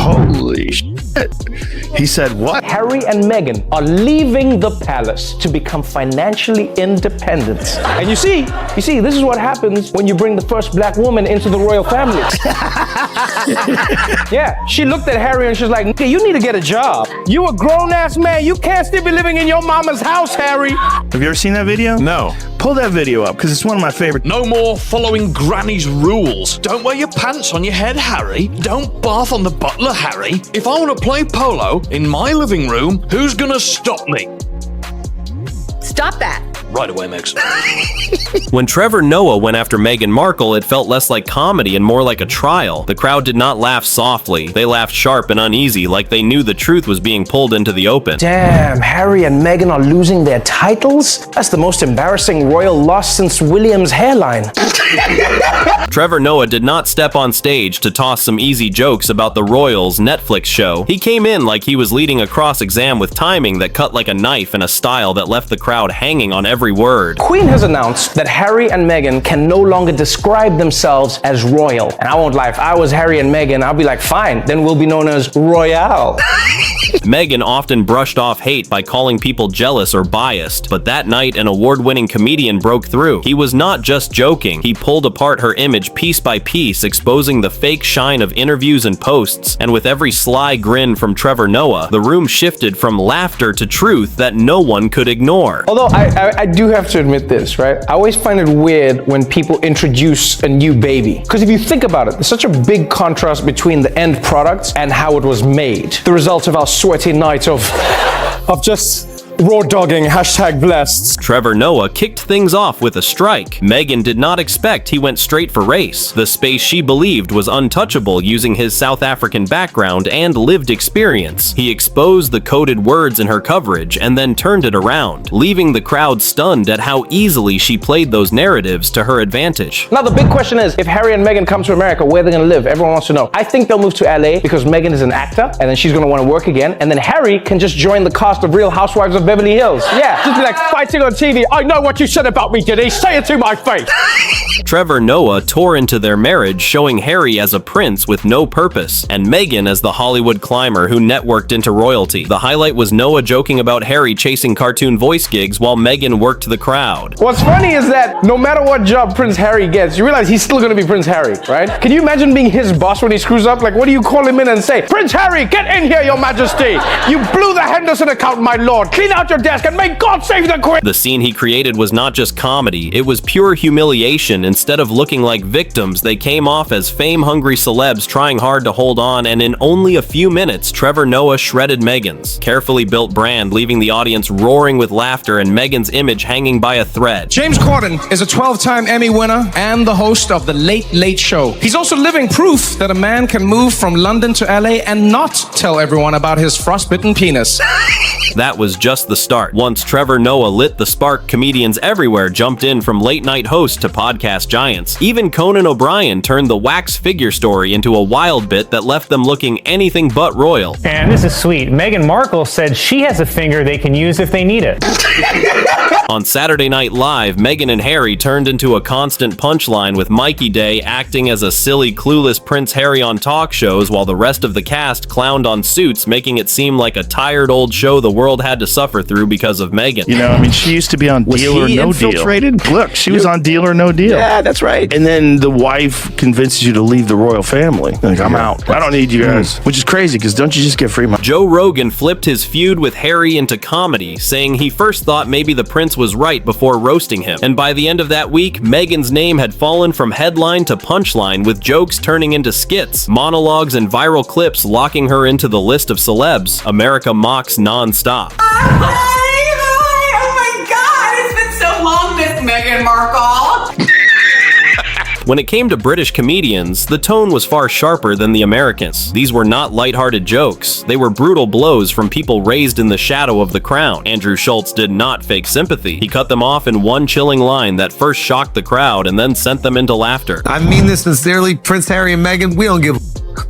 Holy shit. He said what? Harry and Meghan are leaving the palace to become financially independent. And you see, this is what happens when you bring the first black woman into the royal family. Yeah, she looked at Harry and she's like, "Nigga, you need to get a job. You a grown-ass man. You can't still be living in your mama's house, Harry." Have you ever seen that video? No. Pull that video up, because it's one of my favorite. No more following Granny's rules. Don't wear your pants on your head, Harry. Don't bath on the butler, Harry. If I want to play polo in my living room, who's gonna stop me? Stop that. Right away, Megs. When Trevor Noah went after Meghan Markle, it felt less like comedy and more like a trial. The crowd did not laugh softly. They laughed sharp and uneasy, like they knew the truth was being pulled into the open. Damn, Harry and Meghan are losing their titles? That's the most embarrassing royal loss since William's hairline. Trevor Noah did not step on stage to toss some easy jokes about the royals' Netflix show. He came in like he was leading a cross-exam with timing that cut like a knife and a style that left the crowd hanging on every word. Queen has announced that Harry and Meghan can no longer describe themselves as royal. And I won't lie, if I was Harry and Meghan, I'll be like, fine, then we'll be known as Royale. Meghan often brushed off hate by calling people jealous or biased, but that night an award-winning comedian broke through. He was not just joking, he pulled apart her image piece by piece, exposing the fake shine of interviews and posts, and with every sly grin from Trevor Noah, the room shifted from laughter to truth that no one could ignore. Although I do have to admit this, right? I always find it weird when people introduce a new baby. Because if you think about it, there's such a big contrast between the end product and how it was made. The result of our sweaty night of just raw dogging, #blessed. Trevor Noah kicked things off with a strike. Meghan did not expect he went straight for race, the space she believed was untouchable using his South African background and lived experience. He exposed the coded words in her coverage and then turned it around, leaving the crowd stunned at how easily she played those narratives to her advantage. Now the big question is, if Harry and Meghan come to America, where they're gonna live? Everyone wants to know. I think they'll move to LA because Meghan is an actor and then she's gonna want to work again, and then Harry can just join the cast of Real Housewives of Beverly Hills. Yeah, just be like fighting on TV. I know what you said about me, Diddy. Say it to my face. Trevor Noah tore into their marriage, showing Harry as a prince with no purpose, and Meghan as the Hollywood climber who networked into royalty. The highlight was Noah joking about Harry chasing cartoon voice gigs while Meghan worked the crowd. What's funny is that no matter what job Prince Harry gets, you realize he's still gonna be Prince Harry, right? Can you imagine being his boss when he screws up? Like, what do you call him in and say? Prince Harry, get in here, your majesty. You blew the Henderson account, my lord. Clean out your desk and may God save the queen. The scene he created was not just comedy, it was pure humiliation. Instead of looking like victims, they came off as fame-hungry celebs trying hard to hold on, and in only a few minutes, Trevor Noah shredded Meghan's carefully built brand, leaving the audience roaring with laughter and Meghan's image hanging by a thread. James Corden is a 12-time Emmy winner and the host of The Late Late Show. He's also living proof that a man can move from London to LA and not tell everyone about his frostbitten penis. That was just the start. Once Trevor Noah lit the spark, comedians everywhere jumped in, from late-night hosts to podcast giants. Even Conan O'Brien turned the wax figure story into a wild bit that left them looking anything but royal. And this is sweet. Meghan Markle said she has a finger they can use if they need it. On Saturday Night Live, Meghan and Harry turned into a constant punchline, with Mikey Day acting as a silly, clueless Prince Harry on talk shows while the rest of the cast clowned on Suits, making it seem like a tired old show the world had to suffer through because of Meghan. You know, I mean, she used to be on Deal or No Deal. Look, she was on Deal or No Deal. Yeah, that's right. And then the wife convinces you to leave the royal family. Like, I'm out. I don't need you guys. Which is crazy, because don't you just get free money? Joe Rogan flipped his feud with Harry into comedy, saying he first thought maybe the prince was right before roasting him. And by the end of that week, Meghan's name had fallen from headline to punchline, with jokes turning into skits, monologues, and viral clips locking her into the list of celebs America mocks non-stop. Hi, oh my God, it's been so long, Miss Meghan Markle. When it came to British comedians, the tone was far sharper than the Americans. These were not lighthearted jokes. They were brutal blows from people raised in the shadow of the crown. Andrew Schultz did not fake sympathy. He cut them off in one chilling line that first shocked the crowd and then sent them into laughter. I mean this sincerely, Prince Harry and Meghan, we don't give a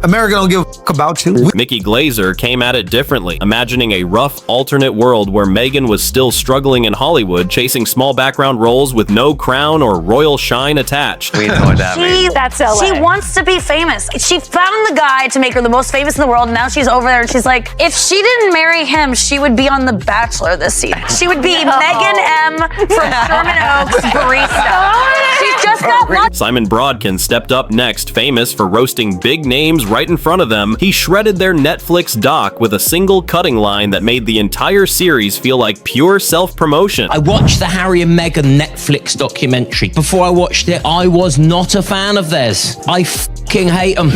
America don't give a fuck about you. 𝐃𝐢𝐬𝐬𝐿 came at it differently, imagining a rough, alternate world where Meghan was still struggling in Hollywood, chasing small background roles with no crown or royal shine attached. We know what that means. That's LA. She wants to be famous. She found the guy to make her the most famous in the world, and now she's over there and she's like, if she didn't marry him, she would be on The Bachelor this season. She would be Megan M. from Sherman Oaks barista. She's just got lucky. Simon Brodkin stepped up next, famous for roasting big names right in front of them. He shredded their Netflix doc with a single cutting line that made the entire series feel like pure self-promotion. I watched the Harry and Meghan Netflix documentary. Before I watched it, I was not a fan of theirs. I fucking hate them.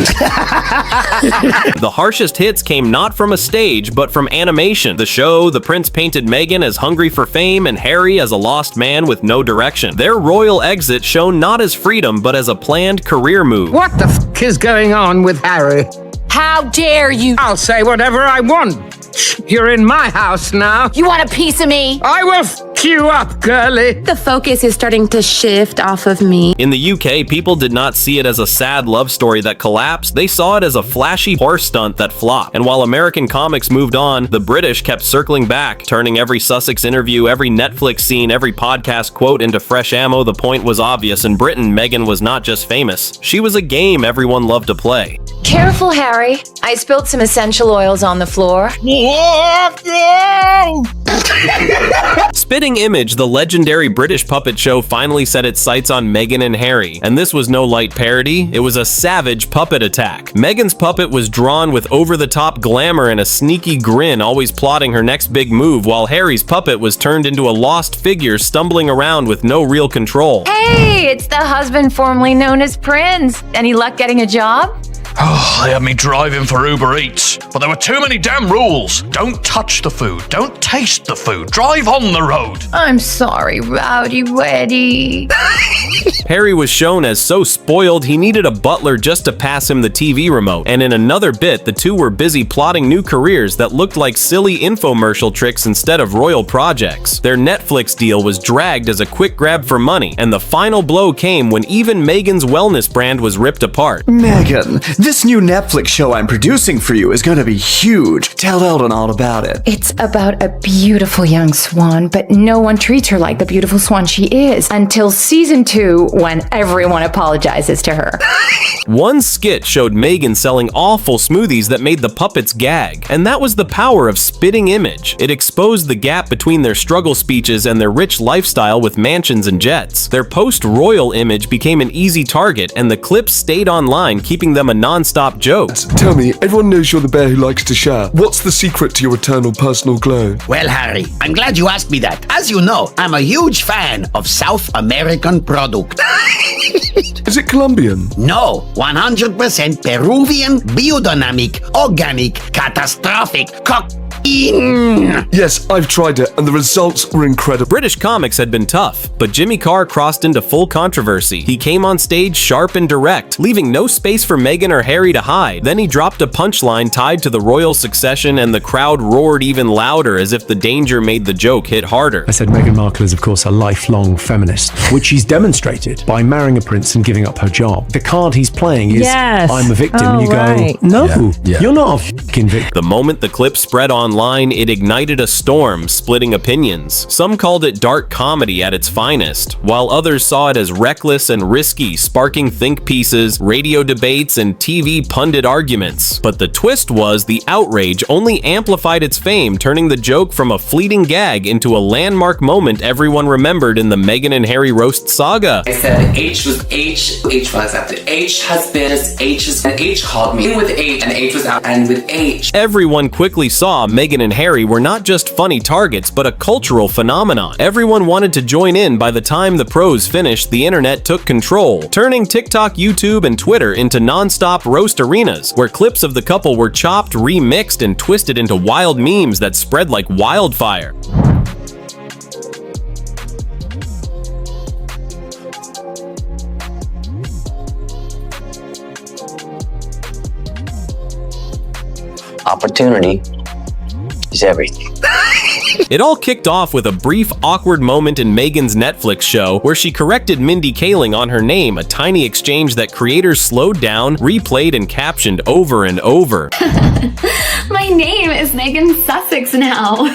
The harshest hits came not from a stage, but from animation. The show, the prince painted Meghan as hungry for fame and Harry as a lost man with no direction. Their royal exit shown not as freedom, but as a planned career move. What the f*** is going on with Harry? How dare you? I'll say whatever I want. You're in my house now. You want a piece of me? I will f*** you up, girlie. The focus is starting to shift off of me. In the UK, people did not see it as a sad love story that collapsed. They saw it as a flashy horse stunt that flopped. And while American comics moved on, the British kept circling back, turning every Sussex interview, every Netflix scene, every podcast quote into fresh ammo. The point was obvious. In Britain, Meghan was not just famous. She was a game everyone loved to play. Careful, Harry. I spilled some essential oils on the floor. Spitting Image, the legendary British puppet show, finally set its sights on Meghan and Harry. And this was no light parody, it was a savage puppet attack. Meghan's puppet was drawn with over-the-top glamour and a sneaky grin, always plotting her next big move, while Harry's puppet was turned into a lost figure stumbling around with no real control. Hey, it's the husband formerly known as Prince. Any luck getting a job? Oh, they had me driving for Uber Eats, but there were too many damn rules. Don't touch the food, don't taste the food, drive on the road. I'm sorry, Rowdy Weddy. Harry was shown as so spoiled he needed a butler just to pass him the TV remote, and in another bit, the two were busy plotting new careers that looked like silly infomercial tricks instead of royal projects. Their Netflix deal was dragged as a quick grab for money, and the final blow came when even Meghan's wellness brand was ripped apart. Meghan, this new Netflix show I'm producing for you is going to be huge. Tell Eldon all about it. It's about a beautiful young swan, but no one treats her like the beautiful swan she is until season 2, when everyone apologizes to her. One skit showed Meghan selling awful smoothies that made the puppets gag, and that was the power of Spitting Image. It exposed the gap between their struggle speeches and their rich lifestyle with mansions and jets. Their post-royal image became an easy target, and the clips stayed online, keeping them a non-stop joke. Tell me, everyone knows you're the bear who likes to shower. What's the secret to your eternal personal glow? Well, Harry, I'm glad you asked me that. As you know, I'm a huge fan of South American product. Is it Colombian? No, 100% Peruvian, biodynamic, organic, catastrophic, Yes, I've tried it, and the results were incredible. British comics had been tough, but Jimmy Carr crossed into full controversy. He came on stage sharp and direct, leaving no space for Meghan or Harry to hide. Then he dropped a punchline tied to the royal succession, and the crowd roared even louder as if the danger made the joke hit harder. I said Meghan Markle is, of course, a lifelong feminist, which she's demonstrated by marrying a prince and giving up her job. The card he's playing is, I'm a victim, and you go, no, you're not a fucking victim. The moment the clip spread online, it ignited a storm, splitting opinions. Some called it dark comedy at its finest, while others saw it as reckless and risky, sparking think pieces, radio debates, and TV pundit arguments. But the twist was the outrage only amplified its fame, turning the joke from a fleeting gag into a landmark moment everyone remembered in the Meghan and Harry roast saga. I said H was H, H was accepted. H has been, H is, and H called me in with H, and H was out, and with H. Everyone quickly saw Meghan and Harry were not just funny targets, but a cultural phenomenon. Everyone wanted to join in. By the time the pros finished, the internet took control, turning TikTok, YouTube, and Twitter into non-stop roast arenas, where clips of the couple were chopped, remixed, and twisted into wild memes that spread like wildfire. Opportunity is everything. It all kicked off with a brief, awkward moment in Meghan's Netflix show where she corrected Mindy Kaling on her name, a tiny exchange that creators slowed down, replayed, and captioned over and over. My name is Megan Sussex now.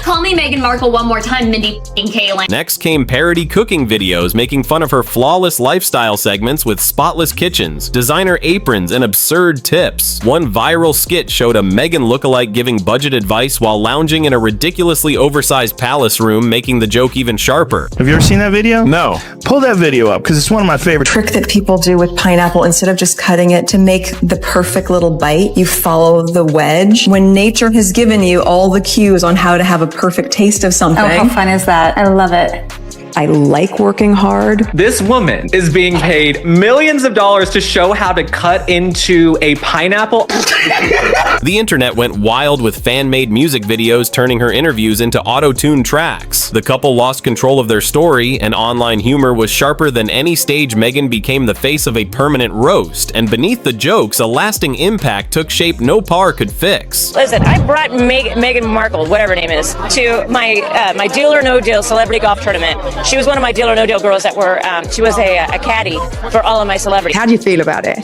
Call me Meghan Markle one more time, Mindy Kaling. Next came parody cooking videos making fun of her flawless lifestyle segments with spotless kitchens, designer aprons, and absurd tips. One viral skit showed a Meghan lookalike giving budget advice while lounging in a ridiculously oversized palace room, making the joke even sharper. Have you ever seen that video? No. Pull that video up because it's one of my favorite. Trick that people do with pineapple, instead of just cutting it to make the perfect little bite, you follow the wedge. When nature has given you all the cues on how to have a perfect taste of something. Oh, how fun is that? I love it. I like working hard. This woman is being paid millions of dollars to show how to cut into a pineapple. The internet went wild with fan-made music videos turning her interviews into auto-tuned tracks. The couple lost control of their story, and online humor was sharper than any stage. Meghan became the face of a permanent roast, and beneath the jokes, a lasting impact took shape no par could fix. Listen, I brought Meghan Markle, whatever her name is, to my Deal or No Deal celebrity golf tournament. She was one of my Deal or No Deal girls that were, she was a caddy for all of my celebrities. How do you feel about it?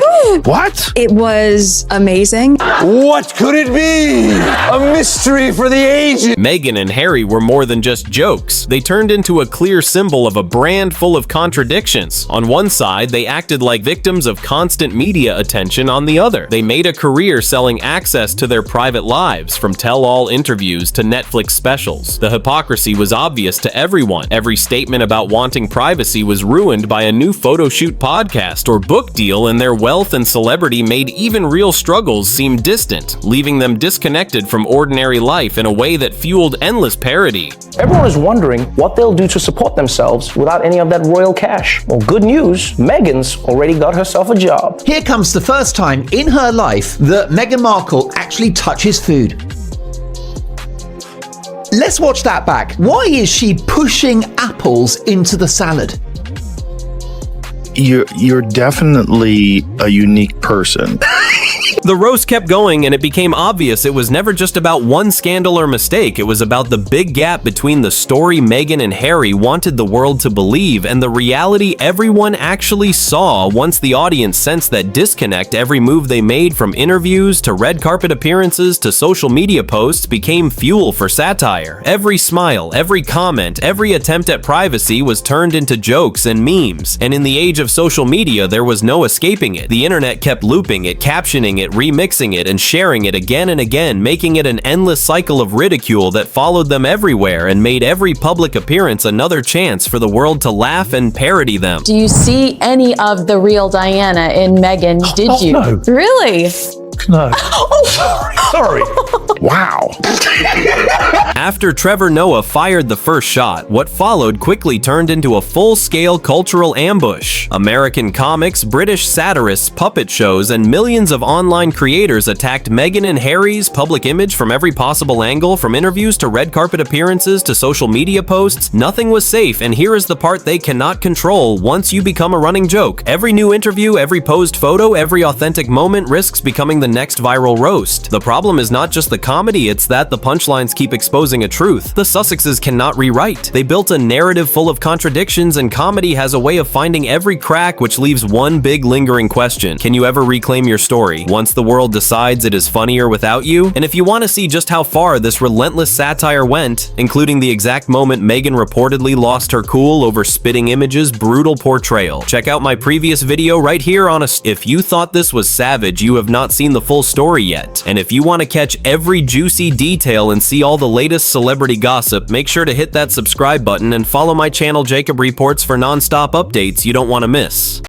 What? It was amazing. What could it be? A mystery for the ages. Meghan and Harry were more than just jokes. They turned into a clear symbol of a brand full of contradictions. On one side, they acted like victims of constant media attention. On the other, they made a career selling access to their private lives, from tell-all interviews to Netflix specials. The hypocrisy was obvious to everyone. Every statement about wanting privacy was ruined by a new photo shoot, podcast, or book deal, and their wealth and celebrity made even real struggles seem distant, leaving them disconnected from ordinary life in a way that fueled endless parody. Everyone is wondering what they'll do to support themselves without any of that royal cash. Well, good news, Meghan's already got herself a job. Here comes the first time in her life that Meghan Markle actually touches food. Let's watch that back. Why is she pushing apples into the salad? You're definitely a unique person. The roast kept going, and it became obvious it was never just about one scandal or mistake. It was about the big gap between the story Meghan and Harry wanted the world to believe and the reality everyone actually saw. Once the audience sensed that disconnect, every move they made, from interviews to red carpet appearances to social media posts, became fuel for satire. Every smile, every comment, every attempt at privacy was turned into jokes and memes. And in the age of social media, there was no escaping it. The internet kept looping it, captioning it, remixing it, and sharing it again and again, making it an endless cycle of ridicule that followed them everywhere and made every public appearance another chance for the world to laugh and parody them. Do you see any of the real Diana in Meghan? Did you? No. Really? No. Sorry. Wow. After Trevor Noah fired the first shot, what followed quickly turned into a full-scale cultural ambush. American comics, British satirists, puppet shows, and millions of online creators attacked Meghan and Harry's public image from every possible angle, from interviews to red carpet appearances to social media posts. Nothing was safe, and here is the part they cannot control. Once you become a running joke, every new interview, every posed photo, every authentic moment risks becoming the next viral roast. The problem is not just the comedy, it's that the punchlines keep exposing a truth the Sussexes cannot rewrite. They built a narrative full of contradictions, and comedy has a way of finding every crack, which leaves one big lingering question. Can you ever reclaim your story once the world decides it is funnier without you? And if you want to see just how far this relentless satire went, including the exact moment Meghan reportedly lost her cool over spitting images, brutal portrayal, check out my previous video right here on If you thought this was savage, you have not seen the full story yet. And if you want to catch every juicy detail and see all the latest celebrity gossip, make sure to hit that subscribe button and follow my channel 𝐃𝐢𝐬𝐿 Reports for non-stop updates you don't want to miss.